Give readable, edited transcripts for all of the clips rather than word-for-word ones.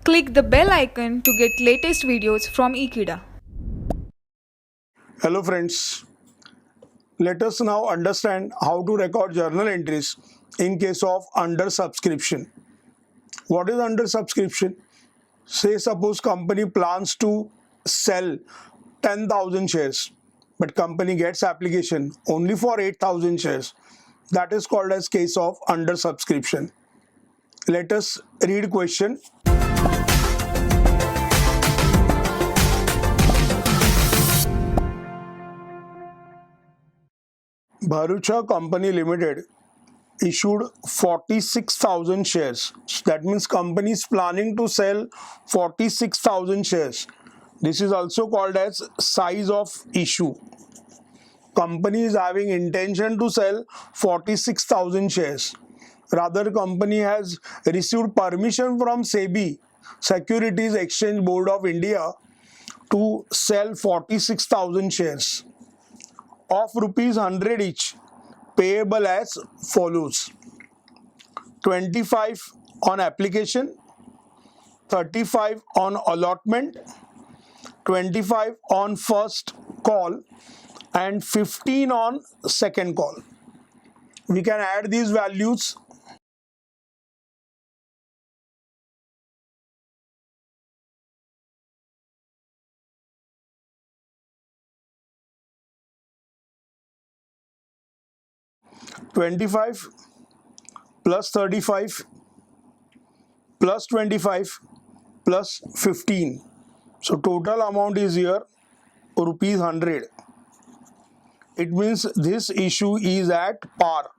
Click the bell icon to get latest videos from Ekeeda. Hello friends, let us now understand how to record journal entries in case of under subscription. What is under subscription? Say suppose company plans to sell 10,000 shares, but company gets application only for 8,000 shares. That is called as case of under subscription. Let us read question. Bharucha Company Limited issued 46,000 shares. That means company is planning to sell 46,000 shares. This is also called as size of issue. Company is having intention to sell 46,000 shares. Rather, company has received permission from SEBI, Securities Exchange Board of India, to sell 46,000 shares of rupees 100 each, payable as follows: 25 on application, 35 on allotment, 25 on first call, and 15 on second call. We can add these values. (25 plus 35 plus 25 plus 15). So total amount is here rupees 100. It means this issue is at par.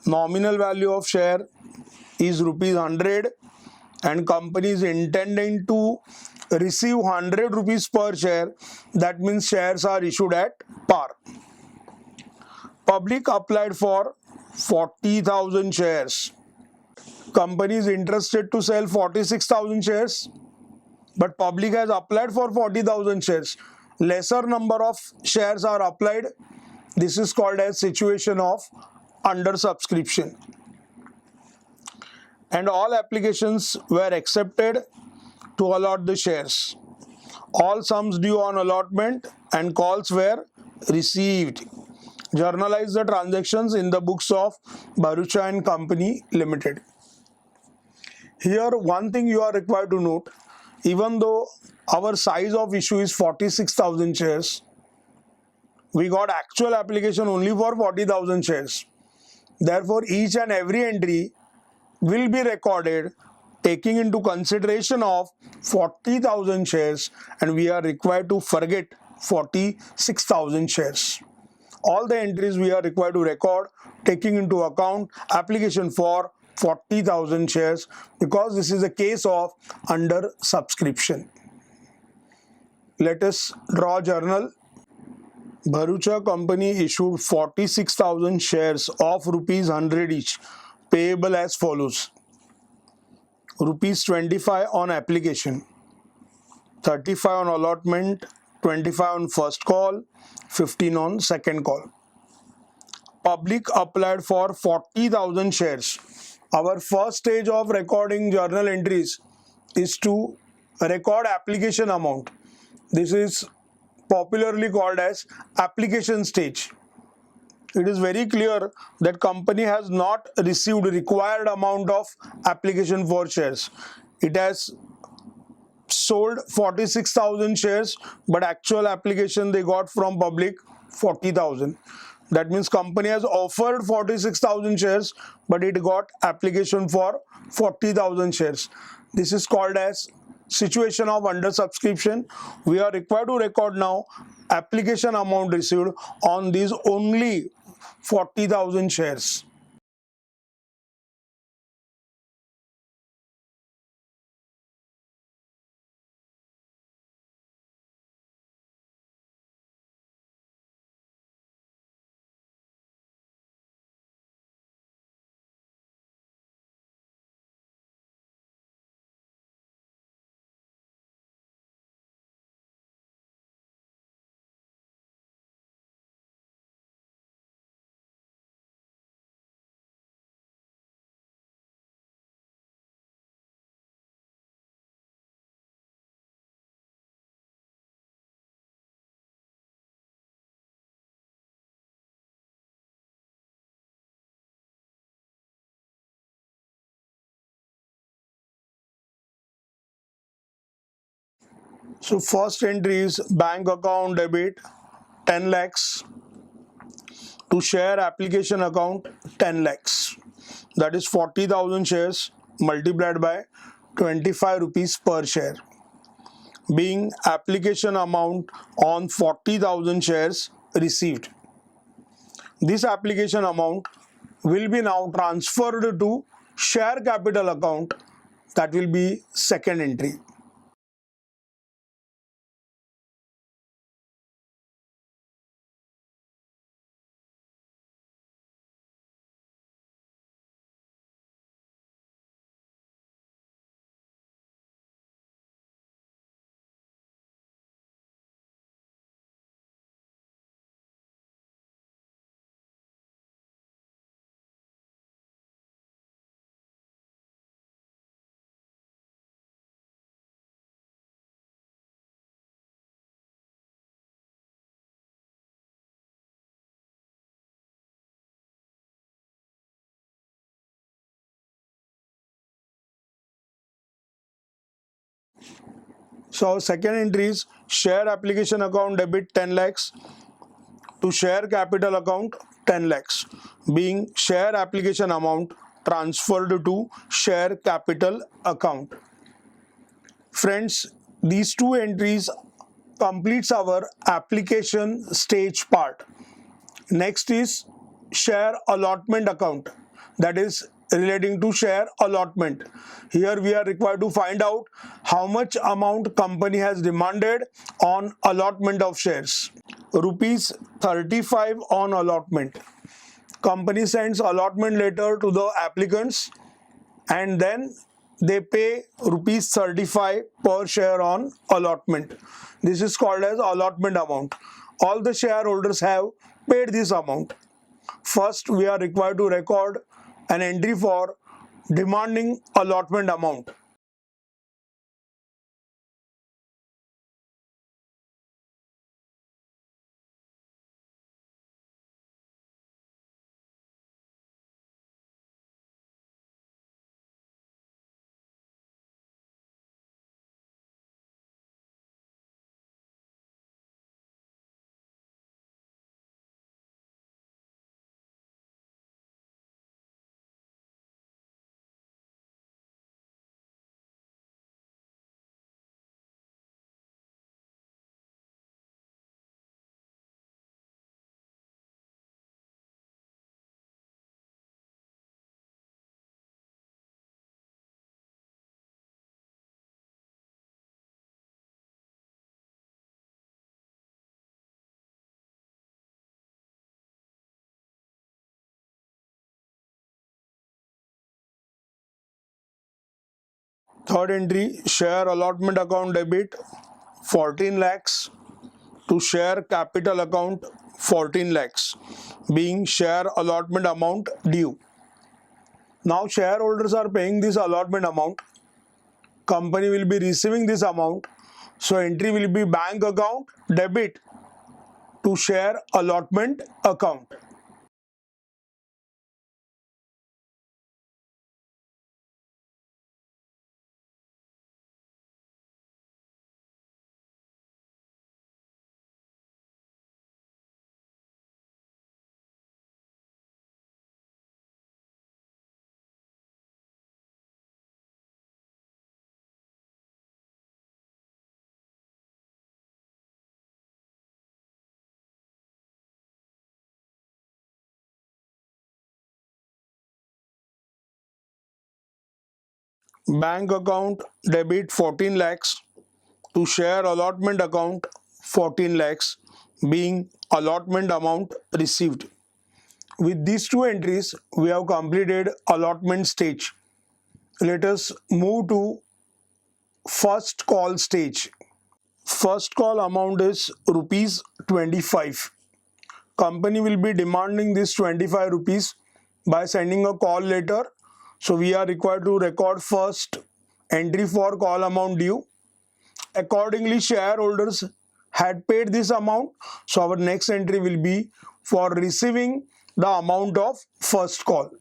Nominal value of share is rupees 100 and company is intending to receive 100 rupees per share. That means shares are issued at par. Public applied for 40,000 shares. Company is interested to sell 46,000 shares, but public has applied for 40,000 shares. Lesser number of shares are applied. This is called as situation of under subscription. And all applications were accepted to allot the shares. All sums due on allotment and calls were received. Journalize the transactions in the books of Bharucha and Company Limited. Here, one thing you are required to note: even though our size of issue is 46,000 shares, we got actual application only for 40,000 shares. Therefore, each and every entry will be recorded taking into consideration of 40,000 shares, and we are required to forget 46,000 shares. All the entries we are required to record taking into account application for 40,000 shares, because this is a case of under subscription. Let us draw journal. Bharucha Company issued 46,000 shares of rupees 100 each, payable as follows: rupees 25 on application, 35 on allotment, 25 on first call, 15 on second call. Public applied for 40,000 shares. Our first stage of recording journal entries is to record application amount. This is popularly called as application stage. It is very clear that company has not received required amount of application for shares. It has sold 46,000 shares, but actual application they got from public 40,000. That means company has offered 46,000 shares, but it got application for 40,000 shares. This is called as situation of under subscription. We are required to record now application amount received on these only 40,000 shares. So first entry is bank account debit 10 lakhs to share application account 10 lakhs. That is 40,000 shares multiplied by 25 rupees per share, being application amount on 40,000 shares received. This application amount will be now transferred to share capital account. That will be second entry. So second entry is share application account debit 10 lakhs to share capital account 10 lakhs, being share application amount transferred to share capital account. Friends, these two entries completes our application stage part. Next is share allotment account, that is relating to share allotment. Here we are required to find out how much amount company has demanded on allotment of shares. Rupees 35 on allotment. Company sends allotment letter to the applicants and then they pay rupees 35 per share on allotment. This is called as allotment amount. All the shareholders have paid this amount. First, we are required to record an entry for demanding allotment amount. Third entry, share allotment account debit 14 lakhs to share capital account 14 lakhs, being share allotment amount due. Now shareholders are paying this allotment amount. Company will be receiving this amount. So entry will be bank account debit to share allotment account. Bank account debit 14 lakhs to share allotment account 14 lakhs, being allotment amount received. With these two entries, we have completed allotment stage. Let us move to first call stage. First call amount is rupees 25. Company will be demanding this 25 rupees by sending a call letter. So we are required to record first entry for call amount due. Accordingly, shareholders had paid this amount. So our next entry will be for receiving the amount of first call.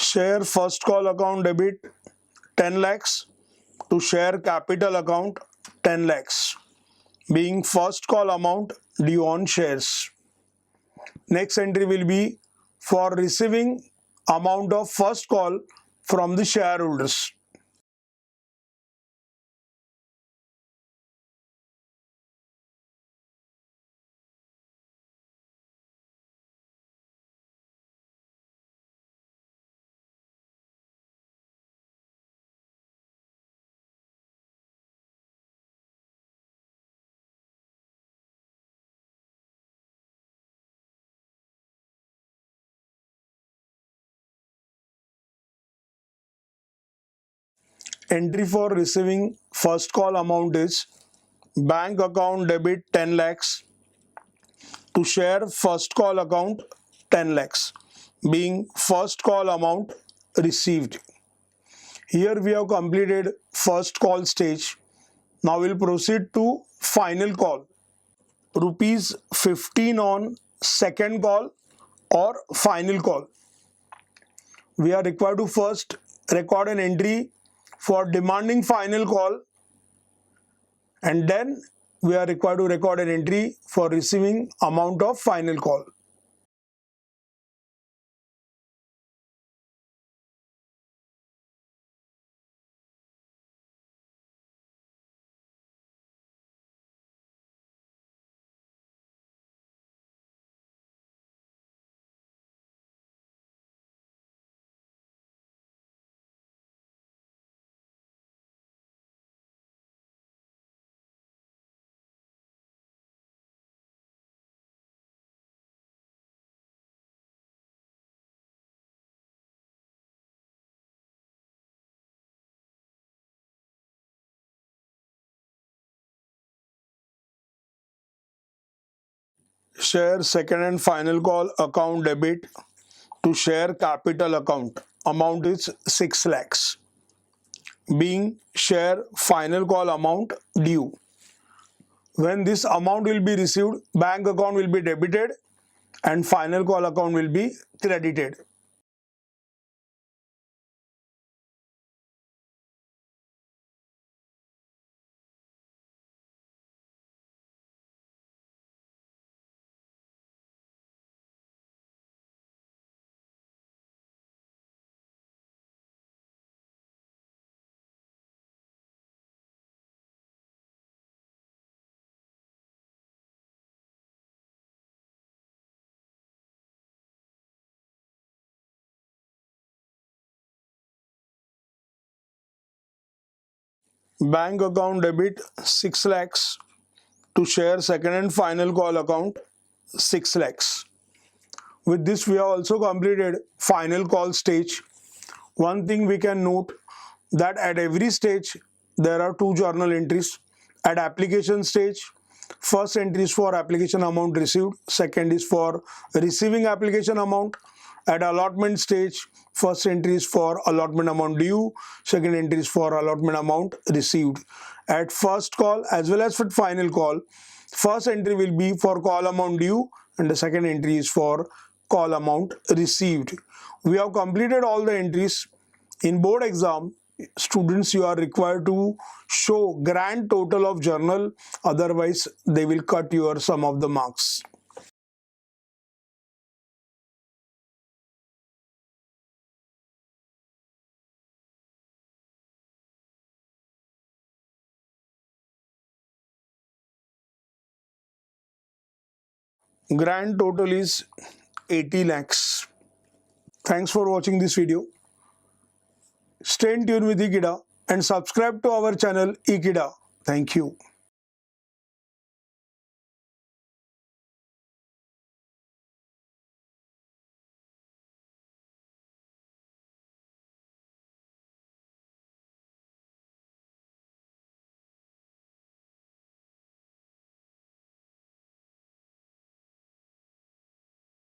share first call account debit 10 lakhs to share capital account 10 lakhs, being first call amount due on shares. Next entry will be for receiving amount of first call from the shareholders. Entry for receiving first call amount is bank account debit 10 lakhs to share first call account 10 lakhs, being first call amount received. Here we have completed first call stage. Now we'll proceed to final call. Rupees 15 on second call or final call. We are required to first record an entry for demanding final call, and then we are required to record an entry for receiving amount of final call. Share second and final call account debit to share capital account. Amount is 6 lakhs, being share final call amount due. When this amount will be received, bank account will be debited and final call account will be credited. Bank account debit 6 lakhs to share second and final call account 6 lakhs. With this we have also completed final call stage. One thing we can note that at every stage there are two journal entries. At application stage, first entry is for application amount received, second is for receiving application amount. At allotment stage, first entry is for allotment amount due, second entry is for allotment amount received. At first call as well as for final call, first entry will be for call amount due and the second entry is for call amount received. We have completed all the entries. In board exam, students, you are required to show grand total of journal, otherwise they will cut your some of the marks. Grand total is 80 lakhs. Thanks for watching this video. Stay in tune with Ekeeda and subscribe to our channel Ekeeda. Thank you.